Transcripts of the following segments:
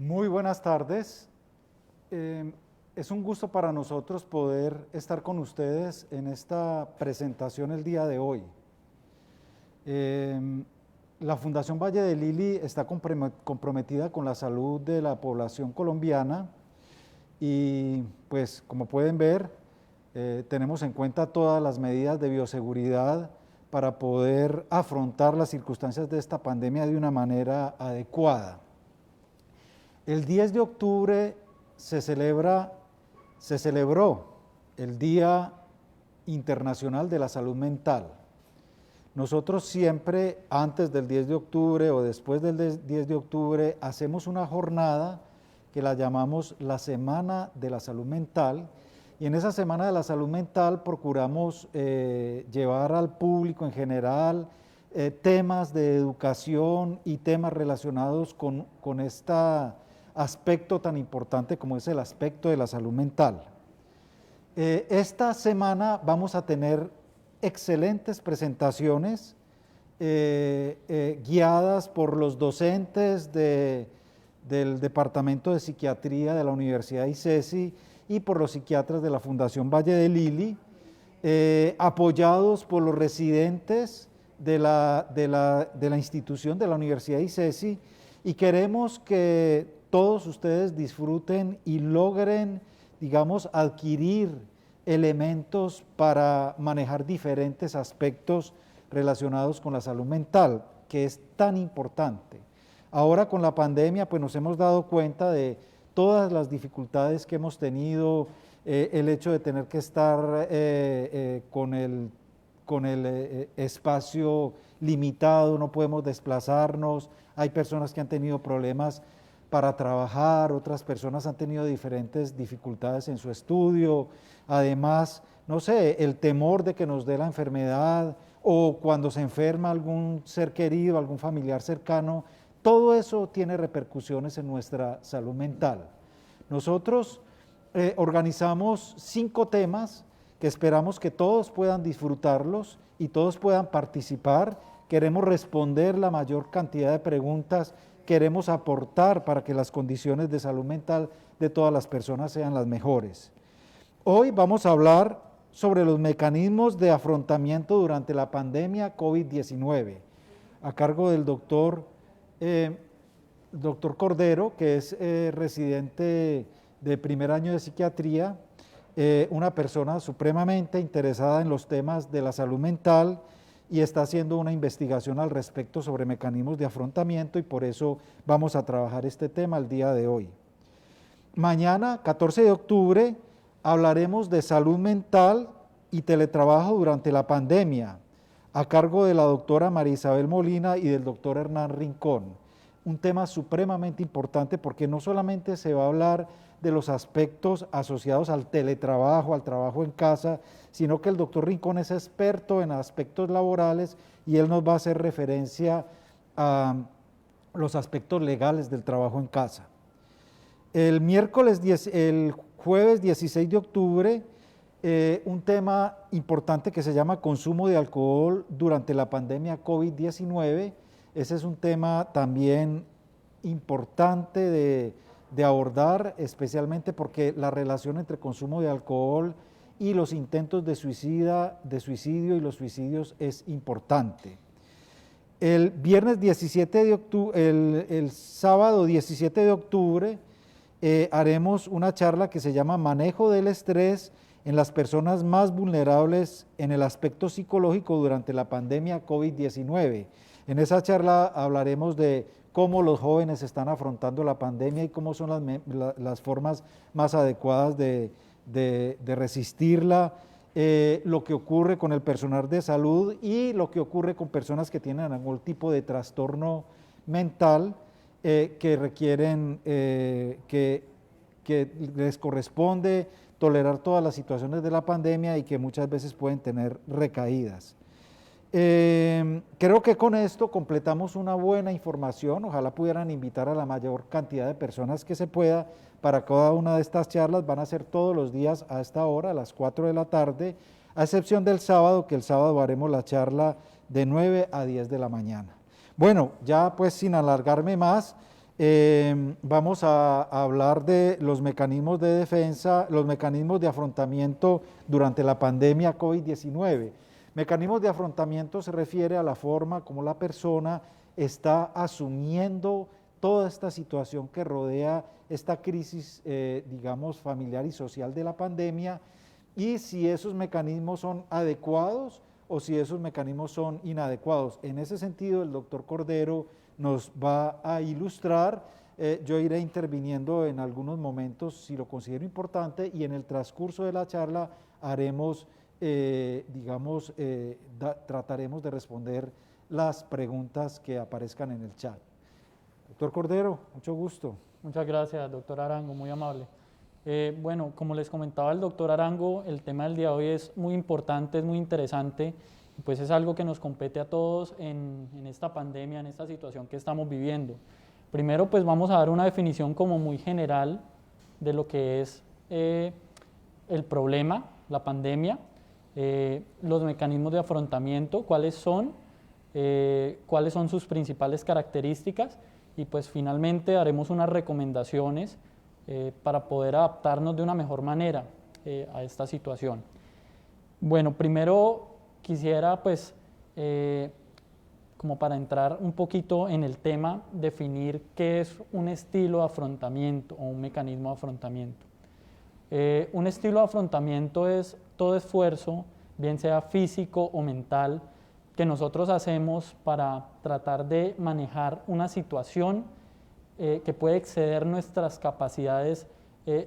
Muy buenas tardes. Es un gusto para nosotros poder estar con ustedes en esta presentación el día de hoy. La Fundación Valle de Lili está comprometida con la salud de la población colombiana y pues como pueden ver tenemos en cuenta todas las medidas de bioseguridad para poder afrontar las circunstancias de esta pandemia de una manera adecuada. El 10 de octubre se celebró el Día Internacional de la Salud Mental. Nosotros siempre, antes del 10 de octubre o después del 10 de octubre, hacemos una jornada que la llamamos la Semana de la Salud Mental, y en esa Semana de la Salud Mental procuramos llevar al público en general temas de educación y temas relacionados con este aspecto tan importante como es el aspecto de la salud mental. Esta semana vamos a tener excelentes presentaciones guiadas por los docentes del Departamento de Psiquiatría de la Universidad ICESI y por los psiquiatras de la Fundación Valle de Lili, apoyados por los residentes de la institución de la Universidad ICESI, y queremos que todos ustedes disfruten y logren, digamos, adquirir elementos para manejar diferentes aspectos relacionados con la salud mental, que es tan importante. Ahora con la pandemia, pues nos hemos dado cuenta de todas las dificultades que hemos tenido, el hecho de tener que estar con el espacio limitado, no podemos desplazarnos, hay personas que han tenido problemas para trabajar, otras personas han tenido diferentes dificultades en su estudio, además, no sé, el temor de que nos dé la enfermedad o cuando se enferma algún ser querido, algún familiar cercano, todo eso tiene repercusiones en nuestra salud mental. Nosotros organizamos 5 temas que esperamos que todos puedan disfrutarlos y todos puedan participar. Queremos responder la mayor cantidad de preguntas, queremos aportar para que las condiciones de salud mental de todas las personas sean las mejores. Hoy vamos a hablar sobre los mecanismos de afrontamiento durante la pandemia COVID-19, a cargo del doctor Cordero, que es residente de primer año de psiquiatría, una persona supremamente interesada en los temas de la salud mental y está haciendo una investigación al respecto sobre mecanismos de afrontamiento, y por eso vamos a trabajar este tema el día de hoy. Mañana, 14 de octubre, hablaremos de salud mental y teletrabajo durante la pandemia, a cargo de la doctora María Isabel Molina y del doctor Hernán Rincón. Un tema supremamente importante porque no solamente se va a hablar de los aspectos asociados al teletrabajo, al trabajo en casa, sino que el doctor Rincón es experto en aspectos laborales y él nos va a hacer referencia a los aspectos legales del trabajo en casa. El jueves 16 de octubre, un tema importante que se llama consumo de alcohol durante la pandemia COVID-19. Ese es un tema también importante de abordar, especialmente porque la relación entre consumo de alcohol y los intentos de suicidio y los suicidios es importante. El sábado 17 de octubre haremos una charla que se llama Manejo del estrés en las personas más vulnerables en el aspecto psicológico durante la pandemia COVID-19. En esa charla hablaremos de cómo los jóvenes están afrontando la pandemia y cómo son las formas más adecuadas de resistirla, lo que ocurre con el personal de salud y lo que ocurre con personas que tienen algún tipo de trastorno mental que requieren, que les corresponde tolerar todas las situaciones de la pandemia y que muchas veces pueden tener recaídas. Creo que con esto completamos una buena información. Ojalá pudieran invitar a la mayor cantidad de personas que se pueda para cada una de estas charlas. Van a ser todos los días a esta hora, a las 4 de la tarde, a excepción del sábado, que el sábado haremos la charla de 9 a 10 de la mañana. Bueno, ya pues sin alargarme más, Vamos a hablar de los mecanismos de defensa, los mecanismos de afrontamiento durante la pandemia COVID-19. Mecanismos de afrontamiento se refiere a la forma como la persona está asumiendo toda esta situación que rodea esta crisis, digamos, familiar y social de la pandemia, y si esos mecanismos son adecuados o si esos mecanismos son inadecuados. En ese sentido, el doctor Cordero nos va a ilustrar. Yo iré interviniendo en algunos momentos si lo considero importante, y en el transcurso de la charla haremos, trataremos de responder las preguntas que aparezcan en el chat. Doctor Cordero, mucho gusto. Muchas gracias, doctor Arango, muy amable. Bueno, como les comentaba el doctor Arango, el tema del día de hoy es muy importante, es muy interesante, pues es algo que nos compete a todos en esta pandemia, en esta situación que estamos viviendo. Primero, pues vamos a dar una definición como muy general de lo que es el problema, la pandemia, los mecanismos de afrontamiento, cuáles son sus principales características, y pues finalmente haremos unas recomendaciones para poder adaptarnos de una mejor manera a esta situación. Bueno, primero quisiera pues como para entrar un poquito en el tema, definir qué es un estilo de afrontamiento o un mecanismo de afrontamiento. Un estilo de afrontamiento es todo esfuerzo, bien sea físico o mental, que nosotros hacemos para tratar de manejar una situación que puede exceder nuestras capacidades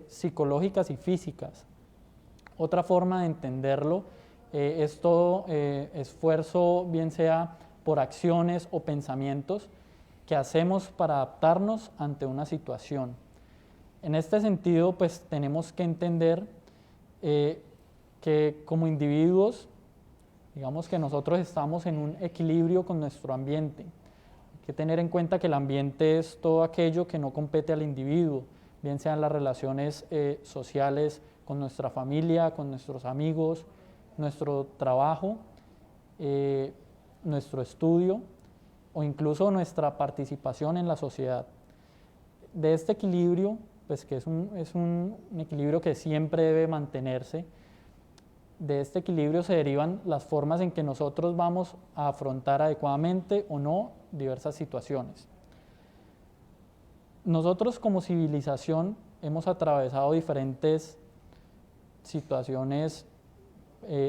psicológicas y físicas. Otra forma de entenderlo es todo esfuerzo, bien sea por acciones o pensamientos que hacemos para adaptarnos ante una situación. En este sentido, pues tenemos que entender que como individuos, digamos que nosotros estamos en un equilibrio con nuestro ambiente. Hay que tener en cuenta que el ambiente es todo aquello que no compete al individuo, bien sean las relaciones sociales con nuestra familia, con nuestros amigos, nuestro trabajo, nuestro estudio o incluso nuestra participación en la sociedad. De este equilibrio, pues que es un equilibrio que siempre debe mantenerse, de este equilibrio se derivan las formas en que nosotros vamos a afrontar adecuadamente o no diversas situaciones. Nosotros como civilización hemos atravesado diferentes situaciones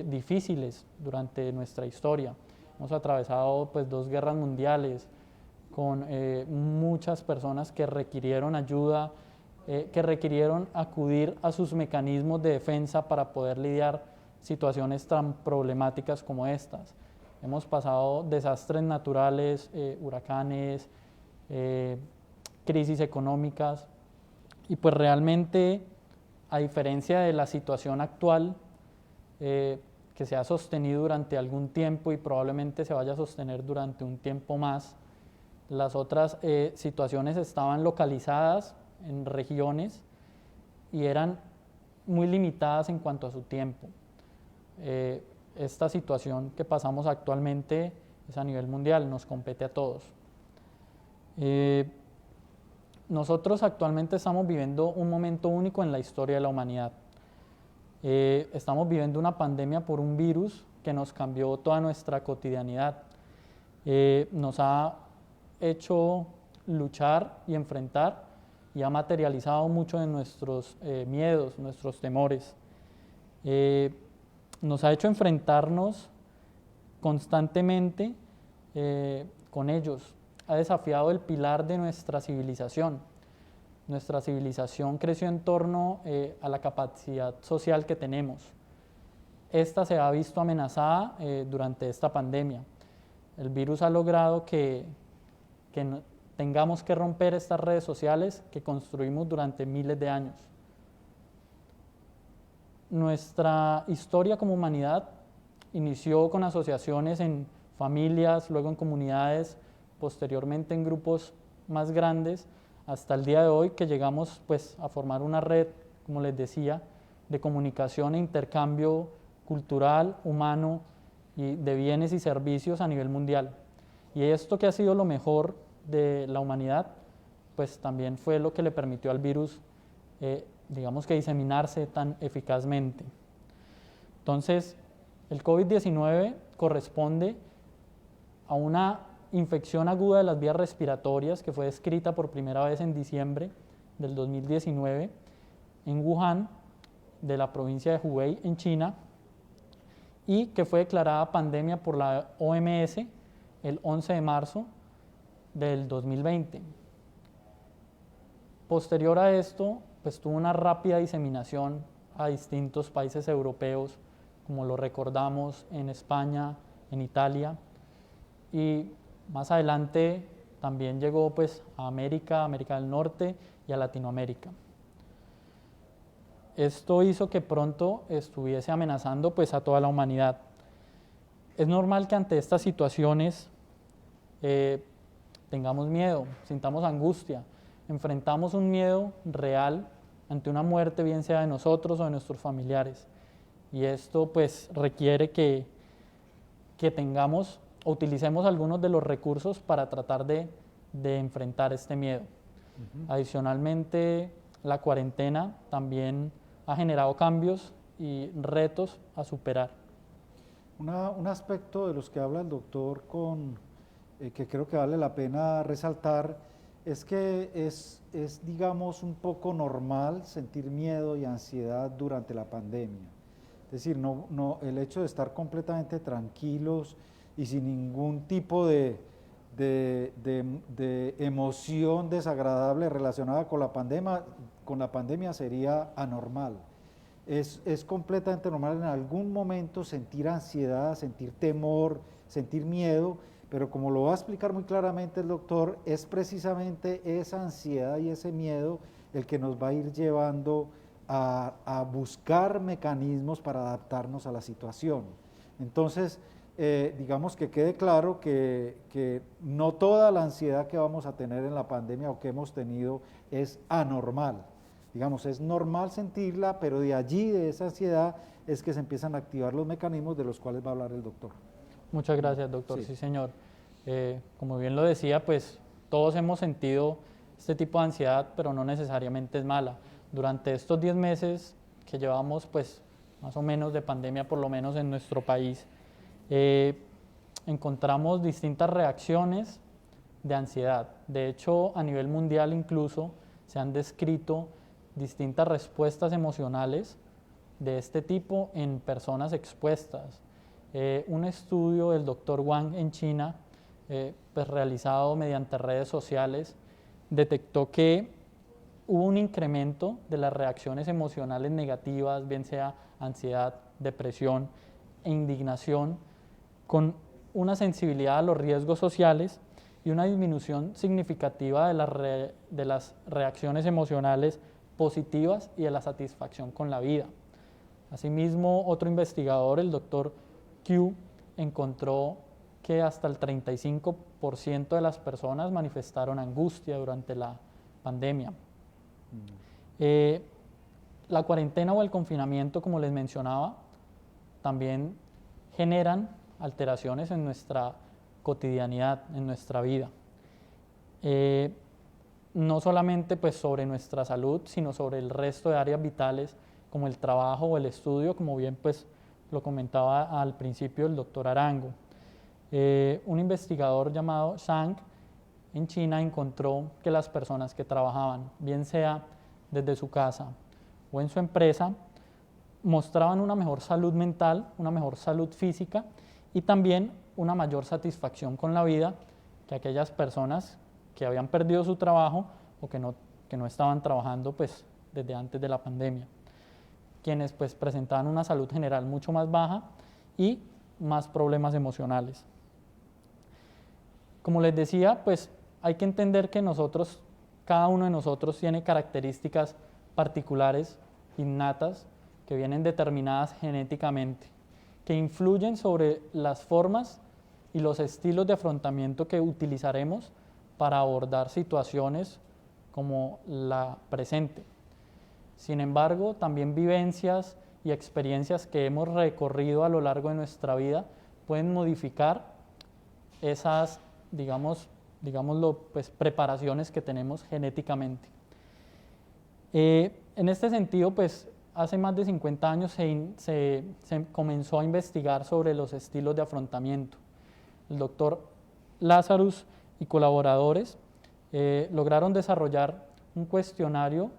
difíciles durante nuestra historia. Hemos atravesado pues 2 guerras mundiales con muchas personas que requirieron ayuda, que requirieron acudir a sus mecanismos de defensa para poder lidiar situaciones tan problemáticas como estas. Hemos pasado desastres naturales, huracanes, crisis económicas, y pues realmente, a diferencia de la situación actual, que se ha sostenido durante algún tiempo y probablemente se vaya a sostener durante un tiempo más, las otras situaciones estaban localizadas en regiones y eran muy limitadas en cuanto a su tiempo. Esta situación que pasamos actualmente es a nivel mundial, nos compete a todos. Nosotros actualmente estamos viviendo un momento único en la historia de la humanidad. Estamos viviendo una pandemia por un virus que nos cambió toda nuestra cotidianidad. Nos ha hecho luchar y enfrentar y ha materializado mucho de nuestros miedos, nuestros temores. Nos ha hecho enfrentarnos constantemente con ellos. Ha desafiado el pilar de nuestra civilización. Nuestra civilización creció en torno a la capacidad social que tenemos. Esta se ha visto amenazada durante esta pandemia. El virus ha logrado que tengamos que romper estas redes sociales que construimos durante miles de años. Nuestra historia como humanidad inició con asociaciones en familias, luego en comunidades, posteriormente en grupos más grandes, hasta el día de hoy que llegamos pues a formar una red, como les decía, de comunicación e intercambio cultural, humano y de bienes y servicios a nivel mundial. Y esto que ha sido lo mejor de la humanidad pues también fue lo que le permitió al virus, digamos que diseminarse tan eficazmente. Entonces, el COVID-19 corresponde a una infección aguda de las vías respiratorias que fue descrita por primera vez en diciembre del 2019 en Wuhan, de la provincia de Hubei, en China, y que fue declarada pandemia por la OMS el 11 de marzo del 2020. Posterior a esto, pues tuvo una rápida diseminación a distintos países europeos, como lo recordamos en España, en Italia, y más adelante también llegó pues a América del Norte y a Latinoamérica. Esto hizo que pronto estuviese amenazando pues a toda la humanidad. Es normal que ante estas situaciones tengamos miedo, sintamos angustia, enfrentamos un miedo real ante una muerte, bien sea de nosotros o de nuestros familiares. Y esto pues requiere que tengamos o utilicemos algunos de los recursos para tratar de enfrentar este miedo. Adicionalmente, la cuarentena también ha generado cambios y retos a superar. Un aspecto de los que habla el doctor que creo que vale la pena resaltar es que es, digamos, un poco normal sentir miedo y ansiedad durante la pandemia. Es decir, el hecho de estar completamente tranquilos y sin ningún tipo de emoción desagradable relacionada con la pandemia sería anormal. Es completamente normal en algún momento sentir ansiedad, sentir temor, sentir miedo, pero como lo va a explicar muy claramente el doctor, es precisamente esa ansiedad y ese miedo el que nos va a ir llevando a buscar mecanismos para adaptarnos a la situación. Entonces, digamos que quede claro que no toda la ansiedad que vamos a tener en la pandemia o que hemos tenido es anormal. Digamos, es normal sentirla, pero de allí, de esa ansiedad, es que se empiezan a activar los mecanismos de los cuales va a hablar el doctor. Muchas gracias, doctor. Sí, señor. Como bien lo decía, pues todos hemos sentido este tipo de ansiedad, pero no necesariamente es mala. Durante estos 10 meses que llevamos, pues más o menos de pandemia, por lo menos en nuestro país, encontramos distintas reacciones de ansiedad. De hecho, a nivel mundial incluso se han descrito distintas respuestas emocionales de este tipo en personas expuestas. Un estudio del Dr. Wang en China, pues realizado mediante redes sociales, detectó que hubo un incremento de las reacciones emocionales negativas, bien sea ansiedad, depresión e indignación, con una sensibilidad a los riesgos sociales y una disminución significativa de las reacciones emocionales positivas y de la satisfacción con la vida. Asimismo, otro investigador, el Dr. Q, encontró que hasta el 35% de las personas manifestaron angustia durante la pandemia. La cuarentena o el confinamiento, como les mencionaba, también generan alteraciones en nuestra cotidianidad, en nuestra vida. No solamente pues, sobre nuestra salud, sino sobre el resto de áreas vitales, como el trabajo o el estudio, como bien pues, lo comentaba al principio el doctor Arango. Un investigador llamado Zhang en China encontró que las personas que trabajaban, bien sea desde su casa o en su empresa, mostraban una mejor salud mental, una mejor salud física y también una mayor satisfacción con la vida que aquellas personas que habían perdido su trabajo o que no estaban trabajando pues, desde antes de la pandemia, quienes pues, presentaban una salud general mucho más baja y más problemas emocionales. Como les decía, pues hay que entender que cada uno de nosotros tiene características particulares, innatas, que vienen determinadas genéticamente, que influyen sobre las formas y los estilos de afrontamiento que utilizaremos para abordar situaciones como la presente. Sin embargo, también vivencias y experiencias que hemos recorrido a lo largo de nuestra vida pueden modificar esas, digamos, digámoslo, pues, preparaciones que tenemos genéticamente. En este sentido, pues, hace más de 50 años se comenzó a investigar sobre los estilos de afrontamiento. El doctor Lazarus y colaboradores lograron desarrollar un cuestionario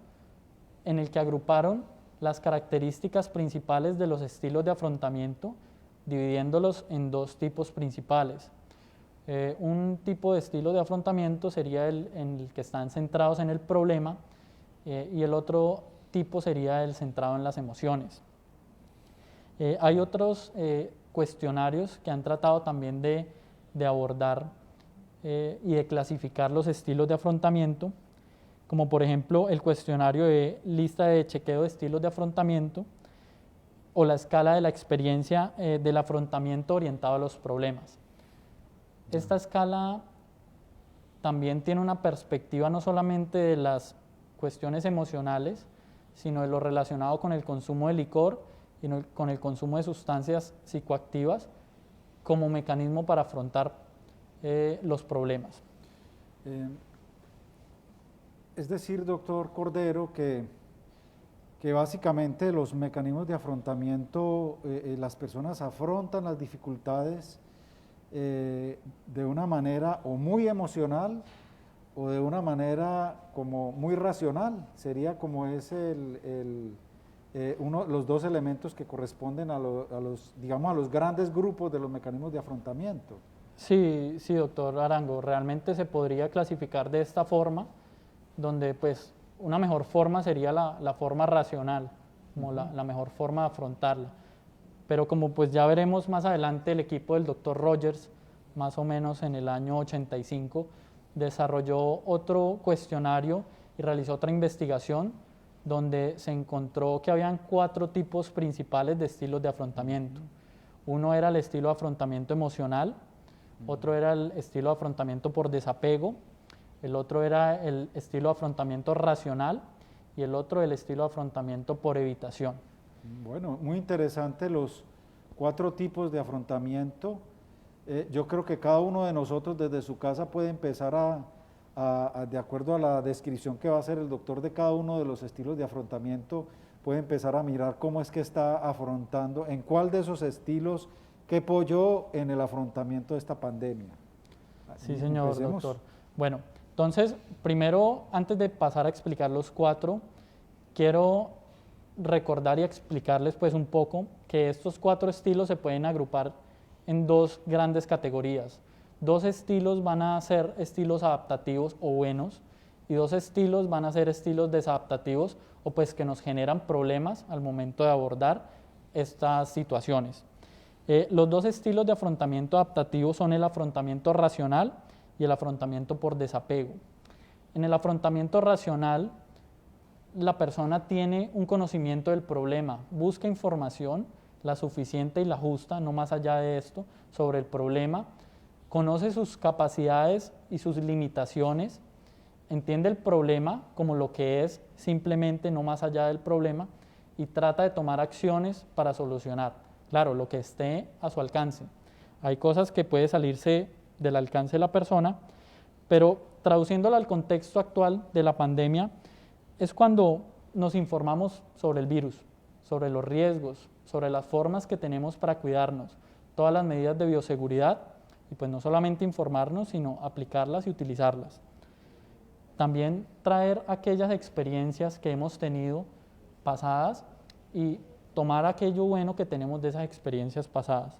en el que agruparon las características principales de los estilos de afrontamiento, dividiéndolos en dos tipos principales. Un tipo de estilo de afrontamiento sería en el que están centrados en el problema, y el otro tipo sería el centrado en las emociones. Hay otros cuestionarios que han tratado también de abordar y de clasificar los estilos de afrontamiento, como por ejemplo el cuestionario de lista de chequeo de estilos de afrontamiento o la escala de la experiencia del afrontamiento orientado a los problemas. Esta escala también tiene una perspectiva no solamente de las cuestiones emocionales, sino de lo relacionado con el consumo de licor y con el consumo de sustancias psicoactivas como mecanismo para afrontar los problemas. Es decir, doctor Cordero, que básicamente los mecanismos de afrontamiento, las personas afrontan las dificultades de una manera o muy emocional o de una manera como muy racional. Sería como es los dos elementos que corresponden a los grandes grupos de los mecanismos de afrontamiento. Sí, sí, doctor Arango, realmente se podría clasificar de esta forma, donde pues una mejor forma sería la forma racional, como la mejor forma de afrontarla. Pero como pues ya veremos más adelante, el equipo del doctor Rogers, más o menos en el año 85, desarrolló otro cuestionario y realizó otra investigación donde se encontró que habían 4 tipos principales de estilos de afrontamiento. Uno era el estilo de afrontamiento emocional, otro era el estilo de afrontamiento por desapego, el otro era el estilo de afrontamiento racional y el otro el estilo de afrontamiento por evitación. Bueno, muy interesante los 4 tipos de afrontamiento. Yo creo que cada uno de nosotros desde su casa puede empezar de acuerdo a la descripción que va a hacer el doctor de cada uno de los estilos de afrontamiento, puede empezar a mirar cómo es que está afrontando, en cuál de esos estilos, qué apoyó en el afrontamiento de esta pandemia. Sí, señor Empecemos. doctor. Bueno, entonces, primero, antes de pasar a explicar los 4, quiero recordar y explicarles pues un poco que estos 4 estilos se pueden agrupar en 2 grandes categorías. 2 estilos van a ser estilos adaptativos o buenos y 2 estilos van a ser estilos desadaptativos o pues que nos generan problemas al momento de abordar estas situaciones. Los 2 estilos de afrontamiento adaptativo son el afrontamiento racional y el afrontamiento por desapego. En el afrontamiento racional, la persona tiene un conocimiento del problema, busca información, la suficiente y la justa, no más allá de esto, sobre el problema, conoce sus capacidades y sus limitaciones, entiende el problema como lo que es simplemente, no más allá del problema, y trata de tomar acciones para solucionar. Claro, lo que esté a su alcance. Hay cosas que pueden salirse del alcance de la persona, pero traduciéndolo al contexto actual de la pandemia, es cuando nos informamos sobre el virus, sobre los riesgos, sobre las formas que tenemos para cuidarnos, todas las medidas de bioseguridad, y pues no solamente informarnos, sino aplicarlas y utilizarlas. También traer aquellas experiencias que hemos tenido pasadas y tomar aquello bueno que tenemos de esas experiencias pasadas.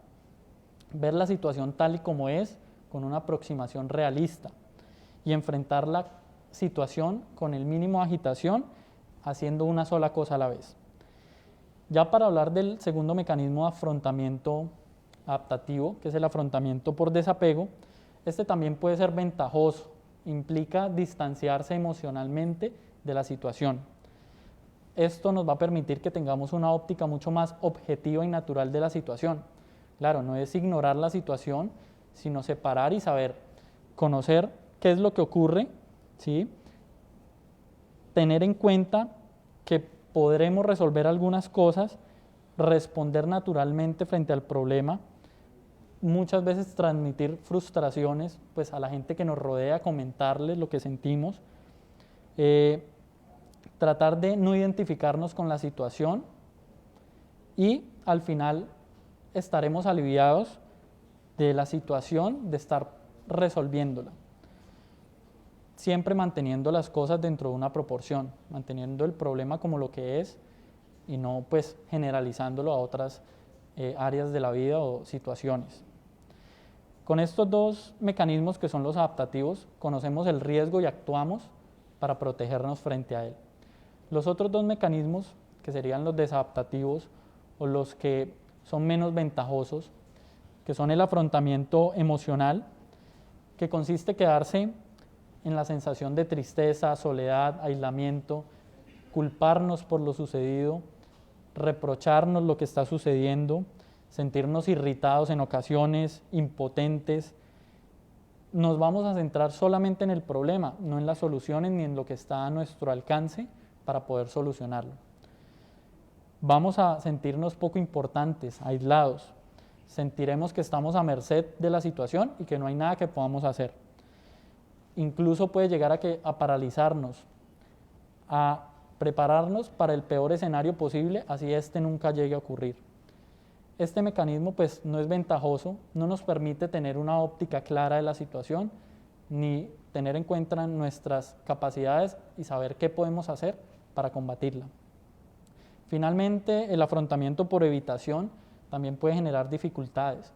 Ver la situación tal y como es, con una aproximación realista, y enfrentar la situación con el mínimo de agitación, haciendo una sola cosa a la vez. Ya para hablar del segundo mecanismo de afrontamiento adaptativo, que es el afrontamiento por desapego, este también puede ser ventajoso, implica distanciarse emocionalmente de la situación. Esto nos va a permitir que tengamos una óptica mucho más objetiva y natural de la situación. Claro, no es ignorar la situación, sino separar y saber, conocer qué es lo que ocurre, ¿sí? Tener en cuenta que podremos resolver algunas cosas, responder naturalmente frente al problema, muchas veces transmitir frustraciones pues, a la gente que nos rodea, comentarles lo que sentimos, tratar de no identificarnos con la situación y al final estaremos aliviados de la situación, de estar resolviéndola. Siempre manteniendo las cosas dentro de una proporción, manteniendo el problema como lo que es y no pues generalizándolo a otras áreas de la vida o situaciones. Con estos dos mecanismos que son los adaptativos, conocemos el riesgo y actuamos para protegernos frente a él. Los otros dos mecanismos, que serían los desadaptativos o los que son menos ventajosos, que son el afrontamiento emocional, que consiste en quedarse en la sensación de tristeza, soledad, aislamiento, culparnos por lo sucedido, reprocharnos lo que está sucediendo, sentirnos irritados en ocasiones, impotentes. Nos vamos a centrar solamente en el problema, no en las soluciones ni en lo que está a nuestro alcance para poder solucionarlo. Vamos a sentirnos poco importantes, aislados. Sentiremos que estamos a merced de la situación y que no hay nada que podamos hacer. Incluso puede llegar a paralizarnos, a prepararnos para el peor escenario posible, así este nunca llegue a ocurrir. Este mecanismo pues no es ventajoso, no nos permite tener una óptica clara de la situación, ni tener en cuenta nuestras capacidades y saber qué podemos hacer para combatirla. Finalmente, el afrontamiento por evitación también puede generar dificultades,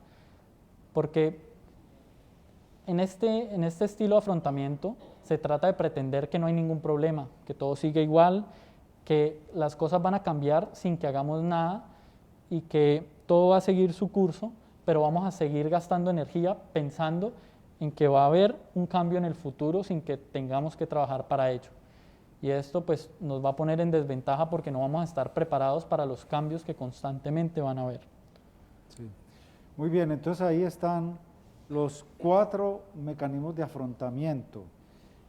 porque en este estilo de afrontamiento se trata de pretender que no hay ningún problema, que todo sigue igual, que las cosas van a cambiar sin que hagamos nada y que todo va a seguir su curso, pero vamos a seguir gastando energía pensando en que va a haber un cambio en el futuro sin que tengamos que trabajar para ello. Y esto pues nos va a poner en desventaja porque no vamos a estar preparados para los cambios que constantemente van a haber. Sí. Muy bien, entonces ahí están los 4 mecanismos de afrontamiento.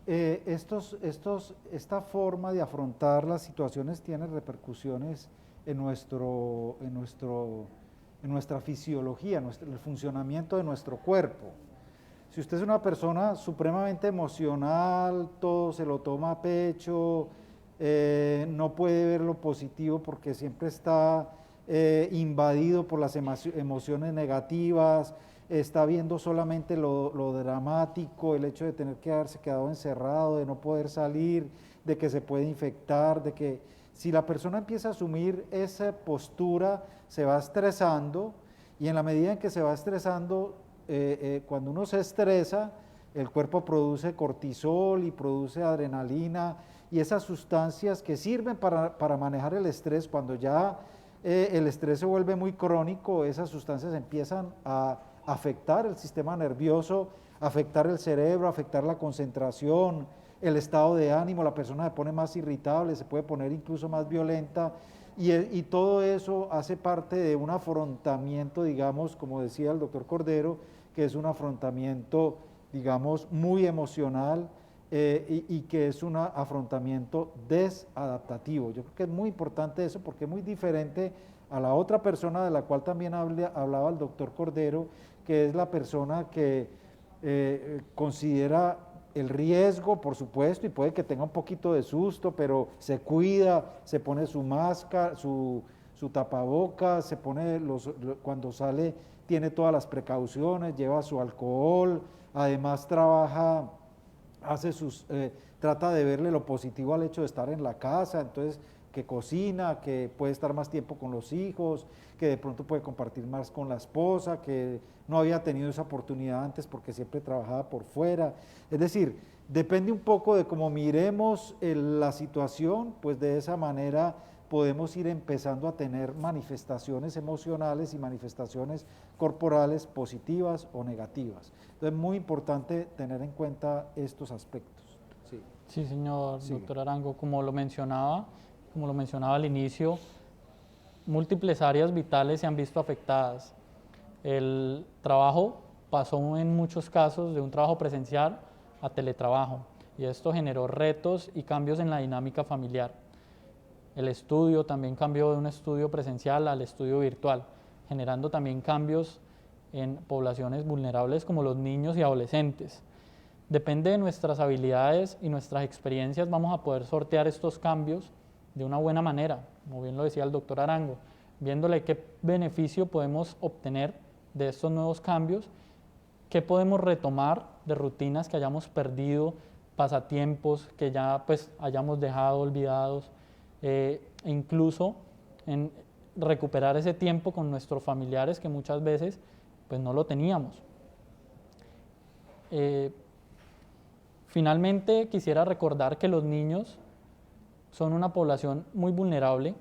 Esta forma de afrontar las situaciones tiene repercusiones en nuestra fisiología, en el funcionamiento de nuestro cuerpo. Si usted es una persona supremamente emocional, todo se lo toma a pecho, no puede ver lo positivo porque siempre está invadido por las emociones negativas, está viendo solamente lo dramático, el hecho de tener que haberse quedado encerrado, de no poder salir, de que se puede infectar, de que si la persona empieza a asumir esa postura, se va estresando y en la medida en que se va estresando, cuando uno se estresa, el cuerpo produce cortisol y produce adrenalina y esas sustancias que sirven para manejar el estrés. Cuando ya el estrés se vuelve muy crónico, esas sustancias empiezan a afectar el sistema nervioso, afectar el cerebro, afectar la concentración, el estado de ánimo, la persona se pone más irritable, se puede poner incluso más violenta y todo eso hace parte de un afrontamiento, digamos, como decía el doctor Cordero, que es un afrontamiento, digamos, muy emocional y que es un afrontamiento desadaptativo. Yo creo que es muy importante eso porque es muy diferente a la otra persona de la cual también hablaba el doctor Cordero, que es la persona que considera el riesgo, por supuesto, y puede que tenga un poquito de susto, pero se cuida, se pone su máscara, su tapabocas, se pone cuando sale tiene todas las precauciones, lleva su alcohol, además trabaja, trata de verle lo positivo al hecho de estar en la casa, entonces que cocina, que puede estar más tiempo con los hijos, que de pronto puede compartir más con la esposa, que no había tenido esa oportunidad antes porque siempre trabajaba por fuera. Es decir, depende un poco de cómo miremos la situación, pues de esa manera podemos ir empezando a tener manifestaciones emocionales y manifestaciones corporales positivas o negativas. Entonces es muy importante tener en cuenta estos aspectos. Sí, sí señor doctor Arango, como lo mencionaba al inicio, múltiples áreas vitales se han visto afectadas. El trabajo pasó en muchos casos de un trabajo presencial a teletrabajo y esto generó retos y cambios en la dinámica familiar. El estudio también cambió de un estudio presencial al estudio virtual, generando también cambios en poblaciones vulnerables como los niños y adolescentes. Depende de nuestras habilidades y nuestras experiencias, vamos a poder sortear estos cambios de una buena manera, como bien lo decía el doctor Arango, viéndole qué beneficio podemos obtener de estos nuevos cambios, qué podemos retomar de rutinas que hayamos perdido, pasatiempos que ya pues hayamos dejado olvidados, e incluso en recuperar ese tiempo con nuestros familiares que muchas veces pues no lo teníamos. Finalmente quisiera recordar que los niños son una población muy vulnerable,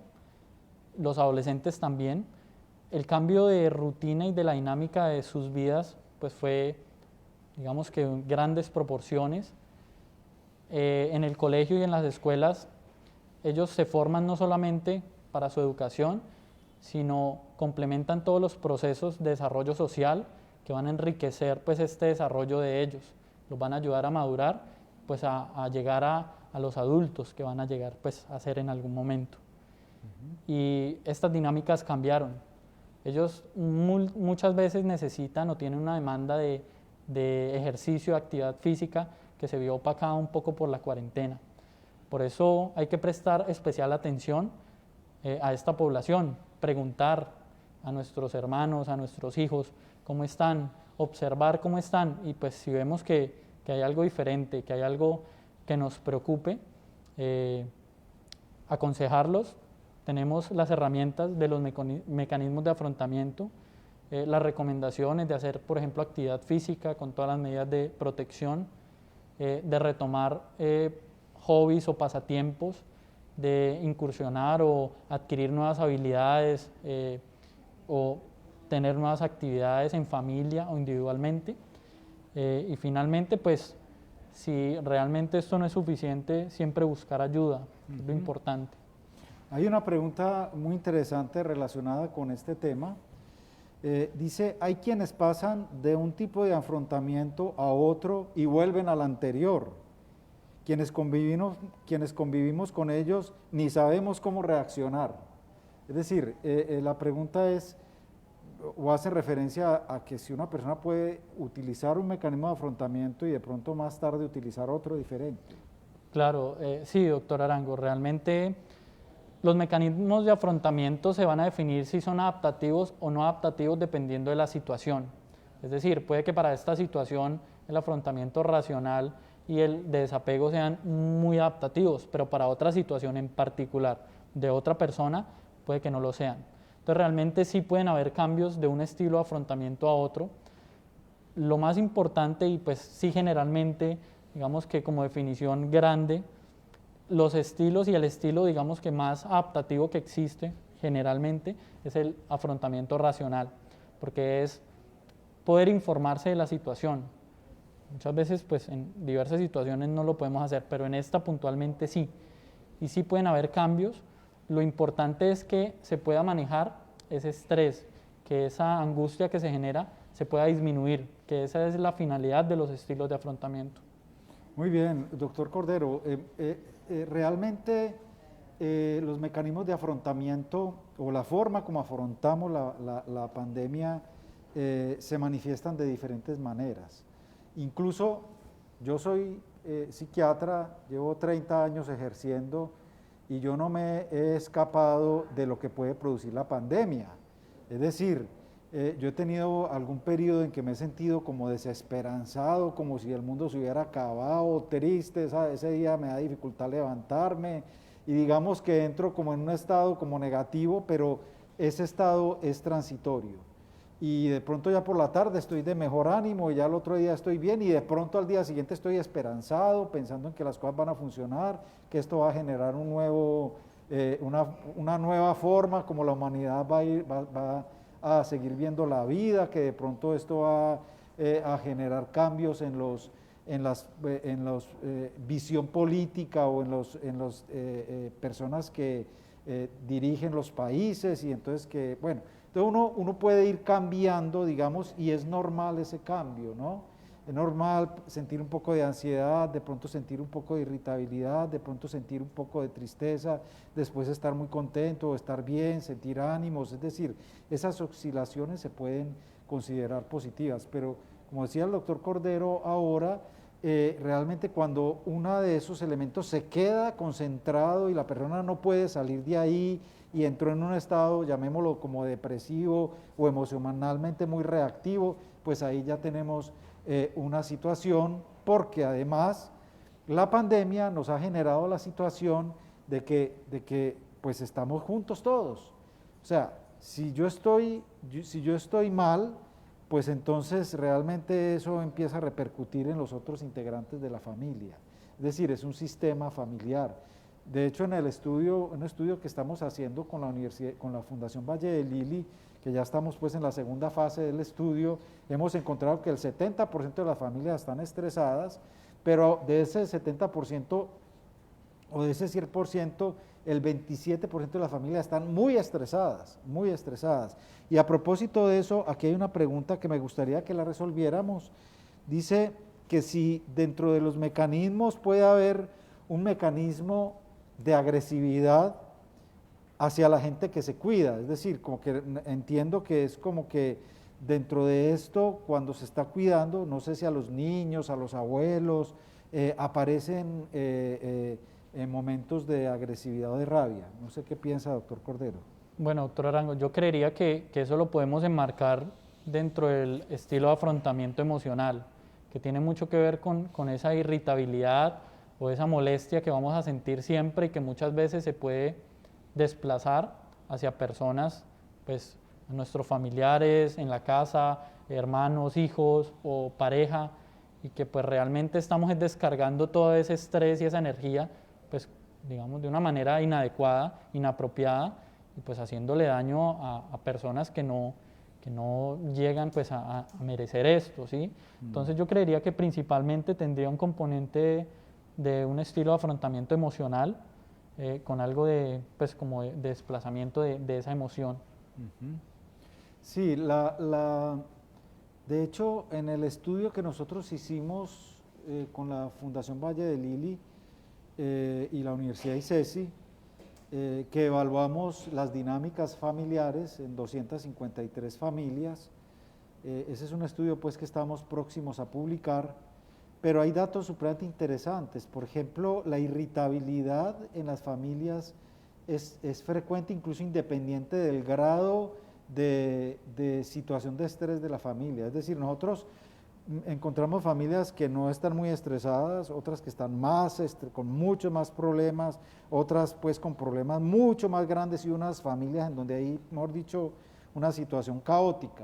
los adolescentes también. El cambio de rutina y de la dinámica de sus vidas pues fue, digamos que en grandes proporciones. En el colegio y en las escuelas ellos se forman no solamente para su educación, sino complementan todos los procesos de desarrollo social que van a enriquecer pues este desarrollo de ellos, los van a ayudar a madurar, pues a llegar a los adultos que van a llegar pues a ser en algún momento. Y estas dinámicas cambiaron. Ellos muchas veces necesitan o tienen una demanda de ejercicio, de actividad física que se vio opacada un poco por la cuarentena. Por eso hay que prestar especial atención a esta población, preguntar a nuestros hermanos, a nuestros hijos cómo están, observar cómo están, y pues si vemos que hay algo diferente, que hay algo que nos preocupe, aconsejarlos. Tenemos las herramientas de los mecanismos de afrontamiento, las recomendaciones de hacer, por ejemplo, actividad física con todas las medidas de protección, de retomar hobbies o pasatiempos, de incursionar o adquirir nuevas habilidades o tener nuevas actividades en familia o individualmente. Y finalmente, pues, si realmente esto no es suficiente, siempre buscar ayuda, es lo importante. Hay una pregunta muy interesante relacionada con este tema. Dice, hay quienes pasan de un tipo de afrontamiento a otro y vuelven al anterior. Quienes convivimos con ellos ni sabemos cómo reaccionar. Es decir, la pregunta es, o hace referencia a que si una persona puede utilizar un mecanismo de afrontamiento y de pronto más tarde utilizar otro diferente. Claro, sí, doctor Arango, realmente los mecanismos de afrontamiento se van a definir si son adaptativos o no adaptativos dependiendo de la situación. Es decir, puede que para esta situación el afrontamiento racional y el de desapego sean muy adaptativos, pero para otra situación en particular de otra persona puede que no lo sean. Entonces realmente sí pueden haber cambios de un estilo de afrontamiento a otro. Lo más importante, y pues sí generalmente, digamos que como definición grande, los estilos y el estilo, digamos que más adaptativo que existe generalmente es el afrontamiento racional, porque es poder informarse de la situación. Muchas veces pues en diversas situaciones no lo podemos hacer, pero en esta puntualmente sí. Y sí pueden haber cambios. Lo importante es que se pueda manejar ese estrés, que esa angustia que se genera se pueda disminuir, que esa es la finalidad de los estilos de afrontamiento. Muy bien, doctor Cordero. Realmente los mecanismos de afrontamiento o la forma como afrontamos la pandemia se manifiestan de diferentes maneras. Incluso yo soy psiquiatra, llevo 30 años ejerciendo y yo no me he escapado de lo que puede producir la pandemia. Es decir, yo he tenido algún periodo en que me he sentido como desesperanzado, como si el mundo se hubiera acabado, triste, ese día me da dificultad levantarme y digamos que entro como en un estado como negativo, pero ese estado es transitorio. Y de pronto ya por la tarde estoy de mejor ánimo y ya el otro día estoy bien y de pronto al día siguiente estoy esperanzado, pensando en que las cosas van a funcionar, que esto va a generar un nuevo, una nueva forma como la humanidad va a seguir viendo la vida, que de pronto esto va a generar cambios en la visión política o en las personas que dirigen los países y entonces que, bueno, entonces uno puede ir cambiando, digamos, y es normal ese cambio, ¿no? Es normal sentir un poco de ansiedad, de pronto sentir un poco de irritabilidad, de pronto sentir un poco de tristeza, después estar muy contento, estar bien, sentir ánimos, es decir, esas oscilaciones se pueden considerar positivas, pero como decía el doctor Cordero ahora, realmente cuando uno de esos elementos se queda concentrado y la persona no puede salir de ahí y entró en un estado, llamémoslo como depresivo o emocionalmente muy reactivo, pues ahí ya tenemos una situación, porque además la pandemia nos ha generado la situación de que pues estamos juntos todos. O sea, si yo estoy mal, pues entonces realmente eso empieza a repercutir en los otros integrantes de la familia. Es decir, es un sistema familiar. De hecho, en un estudio que estamos haciendo con la universidad, con la Fundación Valle de Lili, que ya estamos pues en la segunda fase del estudio, hemos encontrado que el 70% de las familias están estresadas, pero de ese 70% o de ese 100%, el 27% de las familias están muy estresadas, muy estresadas. Y a propósito de eso, aquí hay una pregunta que me gustaría que la resolviéramos. Dice que si dentro de los mecanismos puede haber un mecanismo de agresividad hacia la gente que se cuida, es decir, como que entiendo que es como que dentro de esto, cuando se está cuidando, no sé si a los niños, a los abuelos, aparecen en momentos de agresividad o de rabia. No sé qué piensa, doctor Cordero. Bueno, doctor Arango, yo creería que eso lo podemos enmarcar dentro del estilo de afrontamiento emocional, que tiene mucho que ver con esa irritabilidad o esa molestia que vamos a sentir siempre y que muchas veces se puede desplazar hacia personas, pues nuestros familiares en la casa, hermanos, hijos o pareja, y que pues realmente estamos descargando todo ese estrés y esa energía, pues digamos de una manera inadecuada, inapropiada, y pues haciéndole daño a personas que no llegan pues a merecer esto, ¿sí? Entonces yo creería que principalmente tendría un componente de un estilo de afrontamiento emocional, con algo de, pues, como de desplazamiento de esa emoción. Sí, de hecho, en el estudio que nosotros hicimos con la Fundación Valle de Lili y la Universidad ICESI, que evaluamos las dinámicas familiares en 253 familias, ese es un estudio pues que estamos próximos a publicar, pero hay datos supremamente interesantes. Por ejemplo, la irritabilidad en las familias es frecuente, incluso independiente del grado de situación de estrés de la familia. Es decir, nosotros encontramos familias que no están muy estresadas, otras que están con muchos más problemas, otras pues con problemas mucho más grandes y unas familias en donde hay, mejor dicho, una situación caótica.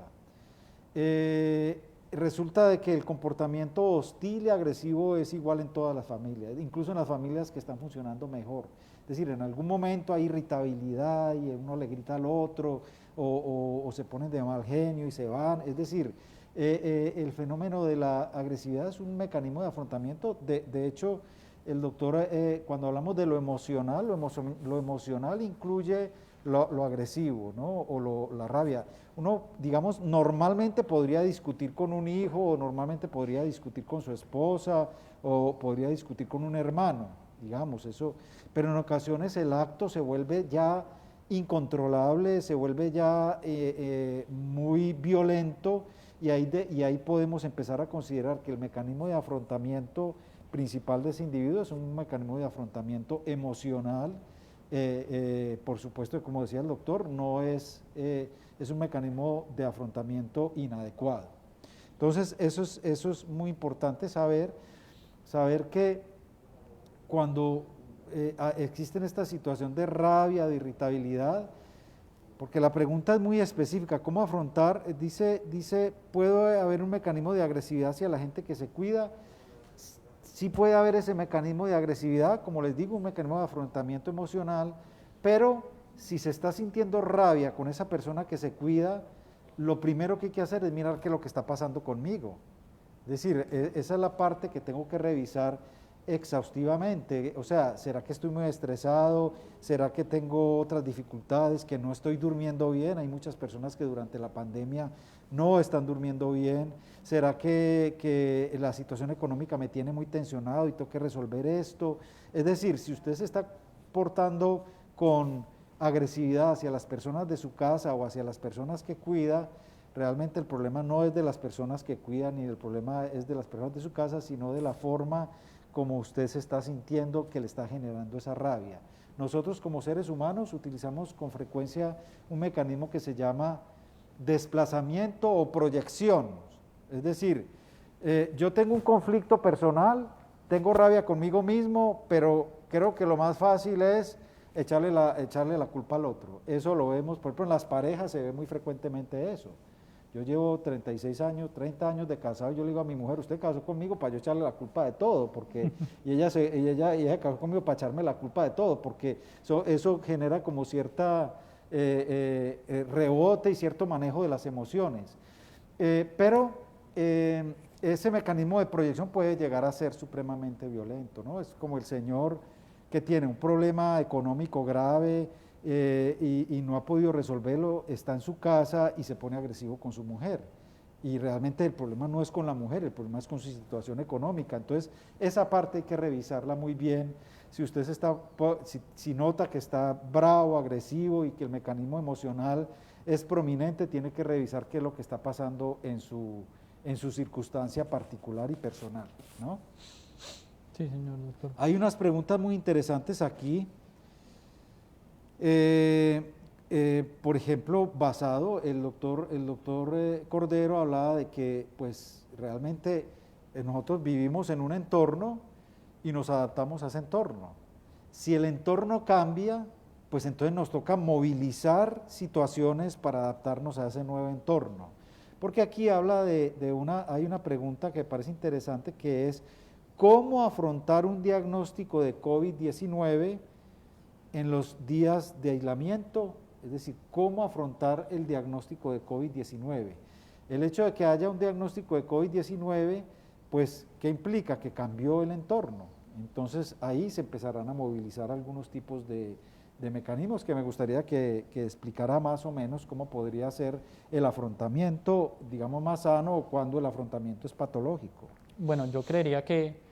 Resulta de que el comportamiento hostil y agresivo es igual en todas las familias, incluso en las familias que están funcionando mejor. Es decir, en algún momento hay irritabilidad y uno le grita al otro o se ponen de mal genio y se van. Es decir, el fenómeno de la agresividad es un mecanismo de afrontamiento. De hecho, el doctor, cuando hablamos de lo emocional, lo emocional incluye lo agresivo, ¿no? O la rabia. Uno, digamos, normalmente podría discutir con un hijo, o normalmente podría discutir con su esposa, o podría discutir con un hermano, digamos, eso. Pero en ocasiones el acto se vuelve ya incontrolable, se vuelve ya muy violento, y ahí podemos empezar a considerar que el mecanismo de afrontamiento principal de ese individuo es un mecanismo de afrontamiento emocional. Por supuesto, como decía el doctor, no es un mecanismo de afrontamiento inadecuado. Entonces, eso es muy importante saber que cuando existe esta situación de rabia, de irritabilidad, porque la pregunta es muy específica, ¿cómo afrontar? Dice, ¿puede haber un mecanismo de agresividad hacia la gente que se cuida? Sí puede haber ese mecanismo de agresividad, como les digo, un mecanismo de afrontamiento emocional, pero si se está sintiendo rabia con esa persona que se cuida, lo primero que hay que hacer es mirar qué es lo que está pasando conmigo. Es decir, esa es la parte que tengo que revisar, exhaustivamente. O sea, ¿será que estoy muy estresado? ¿Será que tengo otras dificultades? ¿Que no estoy durmiendo bien? Hay muchas personas que durante la pandemia no están durmiendo bien. ¿Será que la situación económica me tiene muy tensionado y tengo que resolver esto? Es decir, si usted se está portando con agresividad hacia las personas de su casa o hacia las personas que cuida, realmente el problema no es de las personas que cuidan ni el problema es de las personas de su casa, sino de la forma como usted se está sintiendo que le está generando esa rabia. Nosotros como seres humanos utilizamos con frecuencia un mecanismo que se llama desplazamiento o proyección. Es decir, yo tengo un conflicto personal, tengo rabia conmigo mismo, pero creo que lo más fácil es echarle la culpa al otro. Eso lo vemos, por ejemplo, en las parejas se ve muy frecuentemente eso. Yo llevo 36 años, 30 años de casado, y yo le digo a mi mujer, usted casó conmigo para yo echarle la culpa de todo, porque, y ella se casó conmigo para echarme la culpa de todo, porque eso genera como cierta rebote y cierto manejo de las emociones. Pero ese mecanismo de proyección puede llegar a ser supremamente violento, ¿no? Es como el señor que tiene un problema económico grave y no ha podido resolverlo, está en su casa y se pone agresivo con su mujer. Y realmente el problema no es con la mujer, el problema es con su situación económica. Entonces, esa parte hay que revisarla muy bien. Si usted si nota que está bravo, agresivo y que el mecanismo emocional es prominente, tiene que revisar qué es lo que está pasando en su circunstancia particular y personal, ¿no? Sí, señor doctor. Hay unas preguntas muy interesantes aquí. Por ejemplo, el doctor Cordero hablaba de que pues realmente nosotros vivimos en un entorno y nos adaptamos a ese entorno. Si el entorno cambia, pues entonces nos toca movilizar situaciones para adaptarnos a ese nuevo entorno. Porque aquí habla hay una pregunta que parece interesante, que es ¿cómo afrontar un diagnóstico de COVID-19 en los días de aislamiento? Es decir, ¿cómo afrontar el diagnóstico de COVID-19? El hecho de que haya un diagnóstico de COVID-19, pues, ¿qué implica? Que cambió el entorno. Entonces, ahí se empezarán a movilizar algunos tipos de mecanismos que me gustaría que explicara más o menos cómo podría ser el afrontamiento, digamos, más sano o cuando el afrontamiento es patológico. Bueno, yo creería que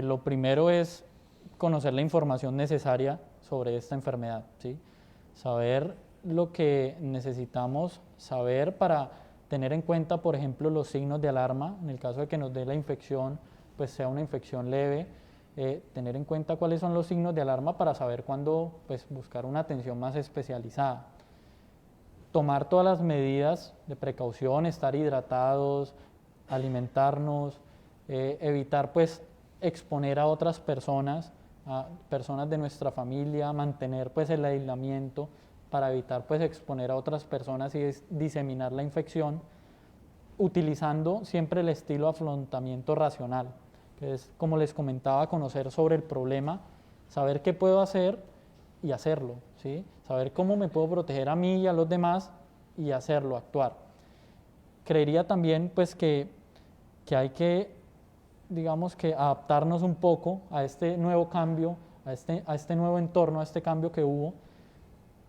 lo primero es conocer la información necesaria sobre esta enfermedad, ¿sí? Saber lo que necesitamos saber para tener en cuenta, por ejemplo, los signos de alarma, en el caso de que nos dé la infección, pues sea una infección leve, tener en cuenta cuáles son los signos de alarma para saber cuándo pues, buscar una atención más especializada. Tomar todas las medidas de precaución, estar hidratados, alimentarnos, evitar pues exponer a otras personas, a personas de nuestra familia, mantener pues el aislamiento para evitar pues exponer a otras personas y diseminar la infección, utilizando siempre el estilo afrontamiento racional, que es, como les comentaba, conocer sobre el problema, saber qué puedo hacer y hacerlo, ¿sí? Saber cómo me puedo proteger a mí y a los demás y hacerlo, actuar. Creería también pues que hay que, digamos que adaptarnos un poco a este nuevo cambio, a este nuevo entorno, a este cambio que hubo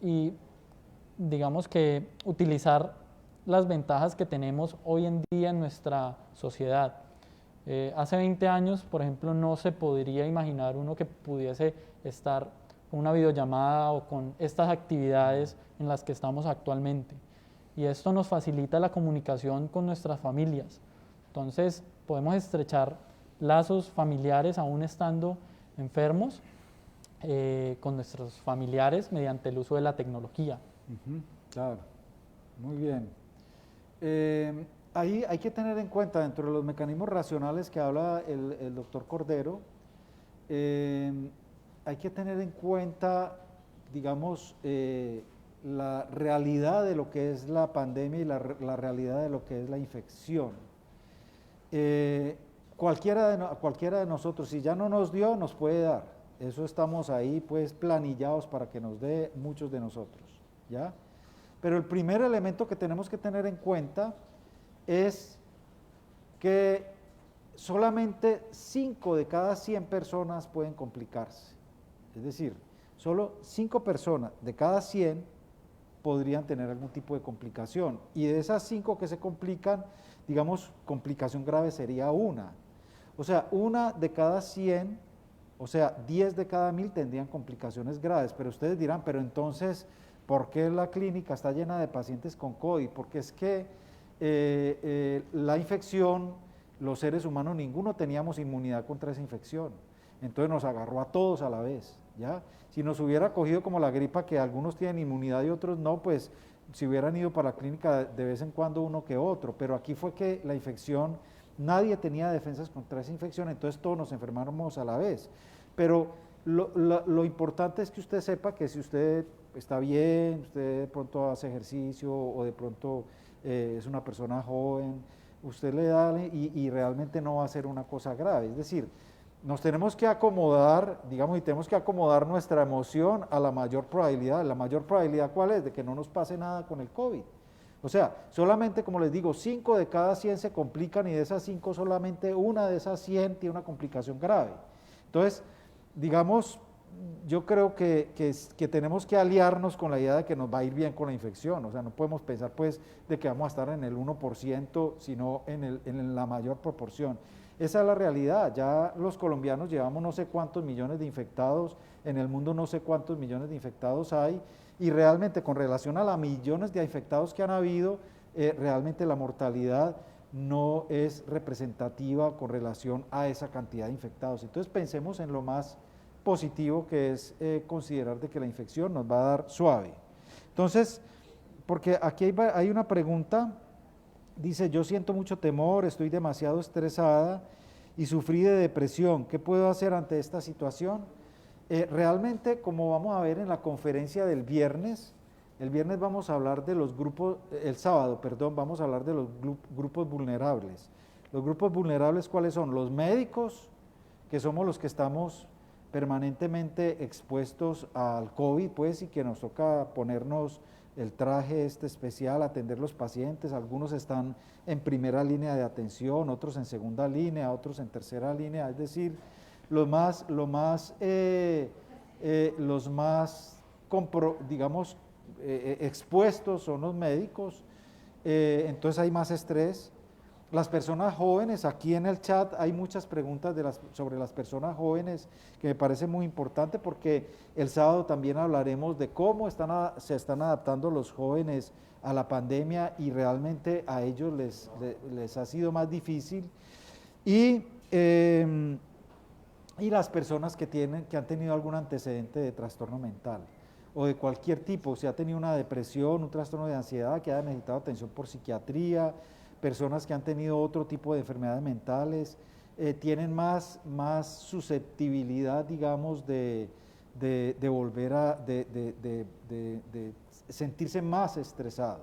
y digamos que utilizar las ventajas que tenemos hoy en día en nuestra sociedad. Hace 20 años, por ejemplo, no se podría imaginar uno que pudiese estar con una videollamada o con estas actividades en las que estamos actualmente. Y esto nos facilita la comunicación con nuestras familias. Entonces, podemos estrechar lazos familiares aún estando enfermos con nuestros familiares mediante el uso de la tecnología. Claro, muy bien. Ahí hay que tener en cuenta, dentro de los mecanismos racionales que habla el doctor Cordero, hay que tener en cuenta, digamos, la realidad de lo que es la pandemia y la realidad de lo que es la infección. Cualquiera de nosotros, si ya no nos dio, nos puede dar. Eso estamos ahí pues planillados para que nos dé muchos de nosotros, ¿ya? Pero el primer elemento que tenemos que tener en cuenta es que solamente 5 de cada 100 personas pueden complicarse. Es decir, solo 5 personas de cada 100 podrían tener algún tipo de complicación. Y de esas 5 que se complican, digamos, complicación grave sería una. O sea, una de cada 100, o sea, 10 de cada 1000 tendrían complicaciones graves. Pero ustedes dirán, pero entonces, ¿por qué la clínica está llena de pacientes con COVID? Porque es que la infección, los seres humanos, ninguno teníamos inmunidad contra esa infección. Entonces nos agarró a todos a la vez, ¿ya? Si nos hubiera cogido como la gripa, que algunos tienen inmunidad y otros no, pues si hubieran ido para la clínica de vez en cuando uno que otro, pero aquí fue que la infección, nadie tenía defensas contra esa infección, entonces todos nos enfermamos a la vez. Pero lo importante es que usted sepa que si usted está bien, usted de pronto hace ejercicio o de pronto es una persona joven, usted le da y realmente no va a ser una cosa grave. Es decir, nos tenemos que acomodar, digamos, y tenemos que acomodar nuestra emoción a la mayor probabilidad. ¿La mayor probabilidad cuál es? De que no nos pase nada con el COVID. O sea, solamente, como les digo, 5 de cada 100 se complican y de esas 5 solamente una de esas 100 tiene una complicación grave. Entonces, digamos, yo creo que tenemos que aliarnos con la idea de que nos va a ir bien con la infección. O sea, no podemos pensar pues de que vamos a estar en el 1%, sino en la mayor proporción. Esa es la realidad. Ya los colombianos llevamos no sé cuántos millones de infectados, en el mundo no sé cuántos millones de infectados hay, y realmente con relación a los millones de infectados que han habido, realmente la mortalidad no es representativa con relación a esa cantidad de infectados. Entonces pensemos en lo más positivo, que es considerar de que la infección nos va a dar suave. Entonces, porque aquí hay una pregunta. Dice, yo siento mucho temor, estoy demasiado estresada y sufrí de depresión. ¿Qué puedo hacer ante esta situación? Realmente, como vamos a ver en la conferencia del viernes, el viernes vamos a hablar de los grupos, el sábado, perdón, vamos a hablar de los grupos vulnerables. Los grupos vulnerables, ¿cuáles son? Los médicos, que somos los que estamos permanentemente expuestos al COVID, pues, y que nos toca ponernos el traje especial, atender los pacientes. Algunos están en primera línea de atención, otros en segunda línea, otros en tercera línea, es decir, los más digamos, expuestos son los médicos, entonces hay más estrés. Las personas jóvenes, aquí en el chat hay muchas preguntas sobre las personas jóvenes que me parece muy importante, porque el sábado también hablaremos de cómo se están adaptando los jóvenes a la pandemia y realmente a ellos les ha sido más difícil. Y las personas que han tenido algún antecedente de trastorno mental o de cualquier tipo, si ha tenido una depresión, un trastorno de ansiedad, que haya necesitado atención por psiquiatría, personas que han tenido otro tipo de enfermedades mentales, tienen más susceptibilidad, digamos, de volver de sentirse más estresado.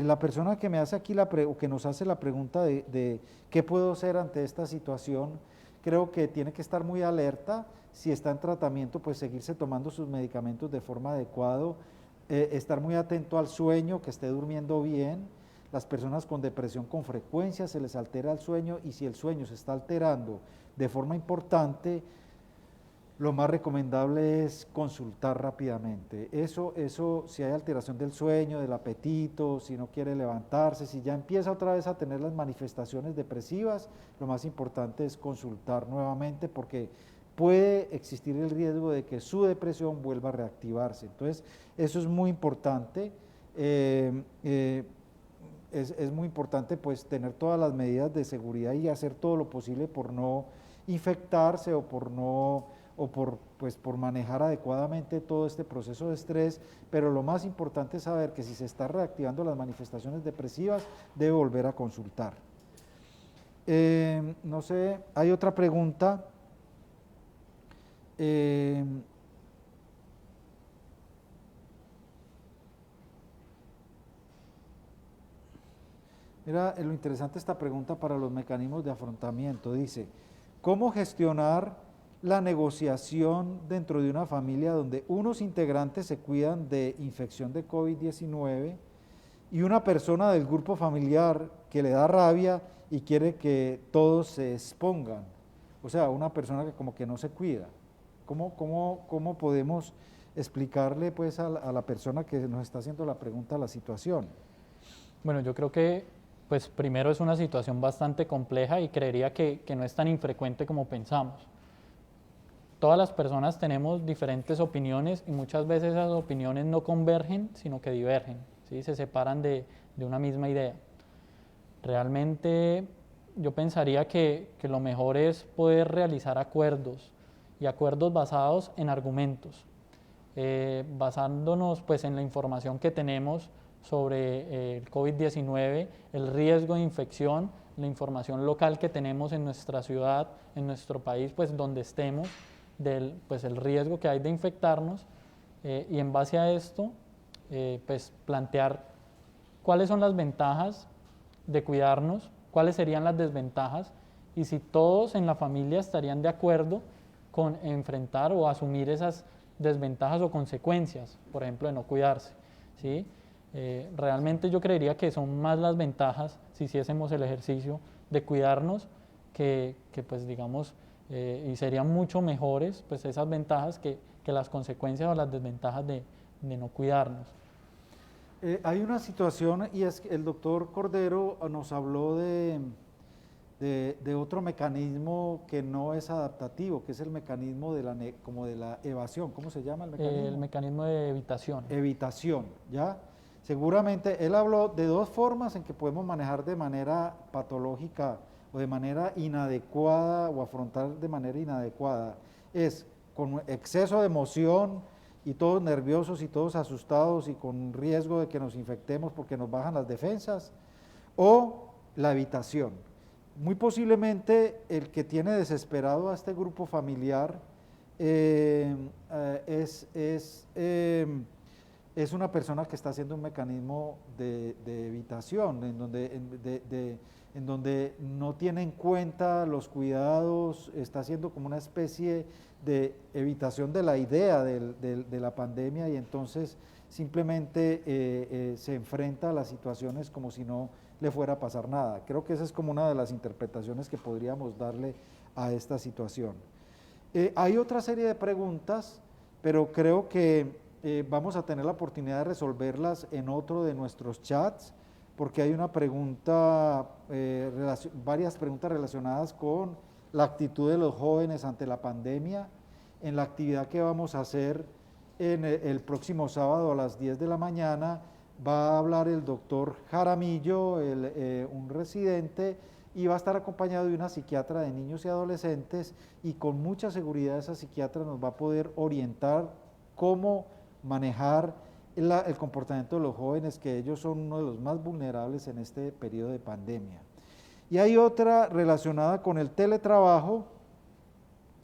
La persona que me hace aquí o que nos hace la pregunta de qué puedo hacer ante esta situación, creo que tiene que estar muy alerta. Si está en tratamiento, pues seguirse tomando sus medicamentos de forma adecuada, estar muy atento al sueño, que esté durmiendo bien. Las personas con depresión con frecuencia se les altera el sueño, y si el sueño se está alterando de forma importante, lo más recomendable es consultar rápidamente. Eso, si hay alteración del sueño, del apetito, si no quiere levantarse, si ya empieza otra vez a tener las manifestaciones depresivas, lo más importante es consultar nuevamente, porque puede existir el riesgo de que su depresión vuelva a reactivarse. Entonces, eso es muy importante. Es muy importante pues tener todas las medidas de seguridad y hacer todo lo posible por no infectarse o por manejar adecuadamente todo este proceso de estrés, pero lo más importante es saber que si se está reactivando las manifestaciones depresivas, debe volver a consultar. No sé, hay otra pregunta. Mira, lo interesante esta pregunta para los mecanismos de afrontamiento. Dice, ¿cómo gestionar la negociación dentro de una familia donde unos integrantes se cuidan de infección de COVID-19 y una persona del grupo familiar que le da rabia y quiere que todos se expongan. O sea, una persona que como que no se cuida. ¿Cómo podemos explicarle pues a la persona que nos está haciendo la pregunta la situación? Bueno, yo creo que pues primero es una situación bastante compleja y creería que no es tan infrecuente como pensamos. Todas las personas tenemos diferentes opiniones y muchas veces esas opiniones no convergen, sino que divergen, ¿sí? Se separan de una misma idea. Realmente yo pensaría que lo mejor es poder realizar acuerdos y acuerdos basados en argumentos, basándonos pues en la información que tenemos sobre el COVID-19, el riesgo de infección, la información local que tenemos en nuestra ciudad, en nuestro país, pues donde estemos, pues el riesgo que hay de infectarnos, y en base a esto pues plantear cuáles son las ventajas de cuidarnos, cuáles serían las desventajas y si todos en la familia estarían de acuerdo con enfrentar o asumir esas desventajas o consecuencias, por ejemplo, de no cuidarse, ¿sí? Realmente yo creería que son más las ventajas si hiciésemos el ejercicio de cuidarnos que pues digamos, y serían mucho mejores pues esas ventajas que las consecuencias o las desventajas de no cuidarnos. Hay una situación y es que el doctor Cordero nos habló de otro mecanismo que no es adaptativo, que es el mecanismo como de la evasión. ¿Cómo se llama el mecanismo? El mecanismo de evitación. Evitación, ¿ya? Seguramente él habló de dos formas en que podemos manejar de manera patológica o de manera inadecuada o afrontar de manera inadecuada. Es con exceso de emoción y todos nerviosos y todos asustados y con riesgo de que nos infectemos porque nos bajan las defensas, o la evitación. Muy posiblemente el que tiene desesperado a este grupo familiar es una persona que está haciendo un mecanismo de evitación, en donde no tiene en cuenta los cuidados, está haciendo como una especie de evitación de la idea de la pandemia y entonces simplemente se enfrenta a las situaciones como si no le fuera a pasar nada. Creo que esa es como una de las interpretaciones que podríamos darle a esta situación. Hay otra serie de preguntas, pero creo que vamos a tener la oportunidad de resolverlas en otro de nuestros chats, porque hay una pregunta, varias preguntas relacionadas con la actitud de los jóvenes ante la pandemia, en la actividad que vamos a hacer el próximo sábado a las 10 de la mañana. Va a hablar el doctor Jaramillo, un residente, y va a estar acompañado de una psiquiatra de niños y adolescentes, y con mucha seguridad esa psiquiatra nos va a poder orientar cómo manejar el comportamiento de los jóvenes, que ellos son uno de los más vulnerables en este periodo de pandemia. Y hay otra relacionada con el teletrabajo,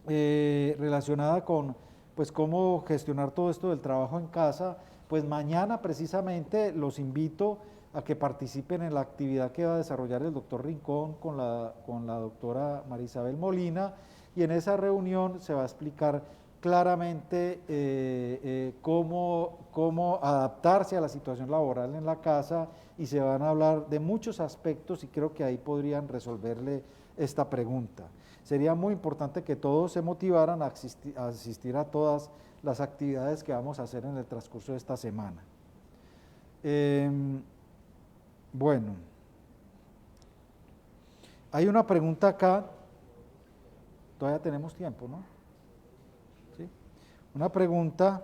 relacionada con pues cómo gestionar todo esto del trabajo en casa. Pues mañana precisamente los invito a que participen en la actividad que va a desarrollar el doctor Rincón con la doctora Marisabel Molina, y en esa reunión se va a explicar claramente cómo adaptarse a la situación laboral en la casa, y se van a hablar de muchos aspectos y creo que ahí podrían resolverle esta pregunta. Sería muy importante que todos se motivaran a asistir a todas las actividades que vamos a hacer en el transcurso de esta semana. Bueno, hay una pregunta acá, todavía tenemos tiempo, ¿no? ¿Sí? Una pregunta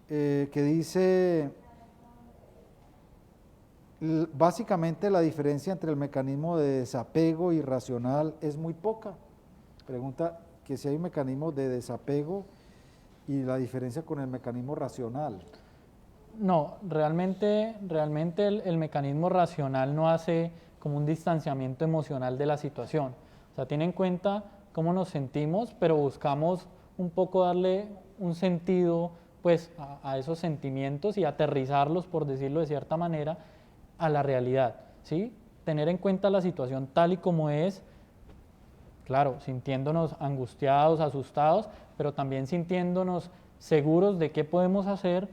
que dice, básicamente la diferencia entre el mecanismo de desapego y racional es muy poca. Pregunta que si hay un mecanismo de desapego y la diferencia con el mecanismo racional. No, realmente el mecanismo racional no hace como un distanciamiento emocional de la situación. O sea, tiene en cuenta cómo nos sentimos, pero buscamos un poco darle un sentido pues a esos sentimientos y aterrizarlos, por decirlo de cierta manera, a la realidad, ¿sí? Tener en cuenta la situación tal y como es, claro, sintiéndonos angustiados, asustados, pero también sintiéndonos seguros de qué podemos hacer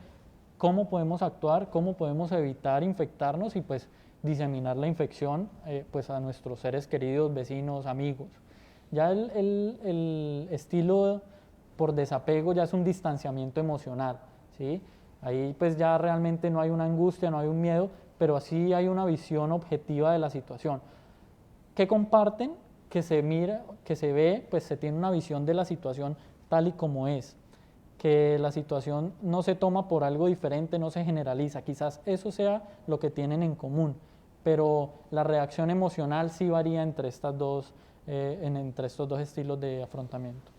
cómo podemos actuar, cómo podemos evitar infectarnos y pues diseminar la infección pues a nuestros seres queridos, vecinos, amigos. Ya el estilo por desapego ya es un distanciamiento emocional, ¿sí? Ahí pues ya realmente no hay una angustia, no hay un miedo, pero así hay una visión objetiva de la situación. ¿Qué comparten? Que se mira, que se ve, pues se tiene una visión de la situación tal y como es, que la situación no se toma por algo diferente, no se generaliza, quizás eso sea lo que tienen en común, pero la reacción emocional sí varía entre entre estos dos estilos de afrontamiento.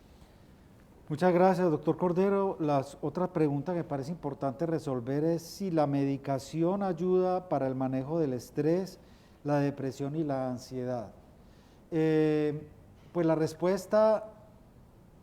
Muchas gracias, doctor Cordero. Otra pregunta que me parece importante resolver es si la medicación ayuda para el manejo del estrés, la depresión y la ansiedad. Pues la respuesta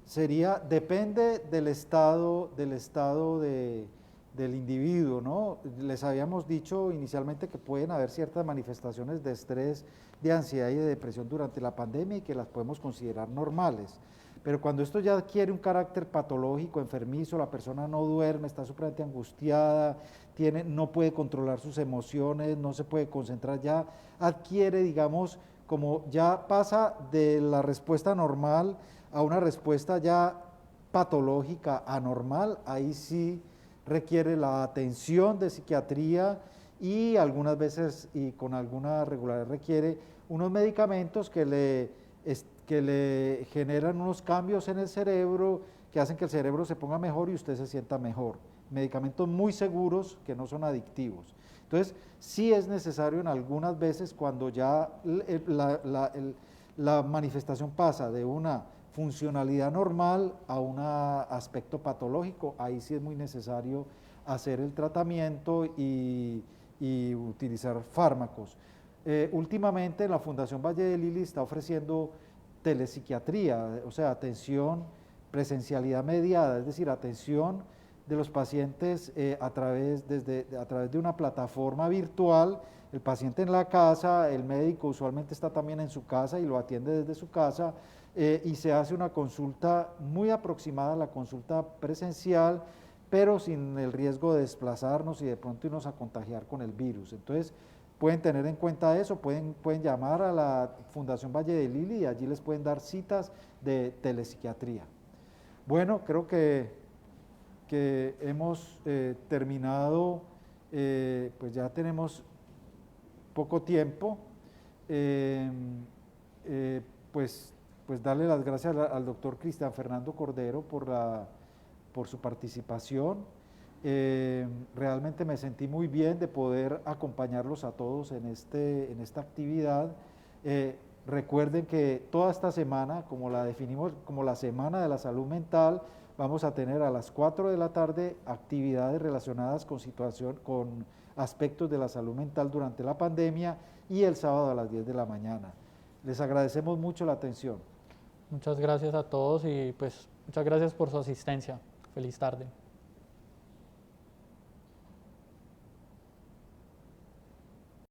sería, depende del estado del individuo, ¿no? Les habíamos dicho inicialmente que pueden haber ciertas manifestaciones de estrés, de ansiedad y de depresión durante la pandemia y que las podemos considerar normales. Pero cuando esto ya adquiere un carácter patológico, enfermizo, la persona no duerme, está supremamente angustiada, no puede controlar sus emociones, no se puede concentrar, ya adquiere, digamos, como ya pasa de la respuesta normal a una respuesta ya patológica, anormal, ahí sí requiere la atención de psiquiatría y algunas veces y con alguna regularidad requiere unos medicamentos que le generan unos cambios en el cerebro que hacen que el cerebro se ponga mejor y usted se sienta mejor. Medicamentos muy seguros que no son adictivos. Entonces, sí es necesario en algunas veces cuando ya la manifestación pasa de una funcionalidad normal a un aspecto patológico, ahí sí es muy necesario hacer el tratamiento y utilizar fármacos. Últimamente la Fundación Valle de Lili está ofreciendo telepsiquiatría, o sea, atención, presencialidad mediada, es decir, atención de los pacientes a través de una plataforma virtual, el paciente en la casa, el médico usualmente está también en su casa y lo atiende desde su casa y se hace una consulta muy aproximada a la consulta presencial, pero sin el riesgo de desplazarnos y de pronto irnos a contagiar con el virus. Entonces, pueden tener en cuenta eso, pueden llamar a la Fundación Valle de Lili y allí les pueden dar citas de telepsiquiatría. Bueno, creo que hemos terminado, pues ya tenemos poco tiempo, pues darle las gracias al doctor Cristian Fernando Cordero por su participación. Realmente me sentí muy bien de poder acompañarlos a todos en esta actividad. Recuerden que toda esta semana, como la definimos como la Semana de la Salud Mental, vamos a tener a las 4 de la tarde actividades relacionadas con aspectos de la salud mental durante la pandemia y el sábado a las 10 de la mañana. Les agradecemos mucho la atención. Muchas gracias a todos y pues muchas gracias por su asistencia. Feliz tarde.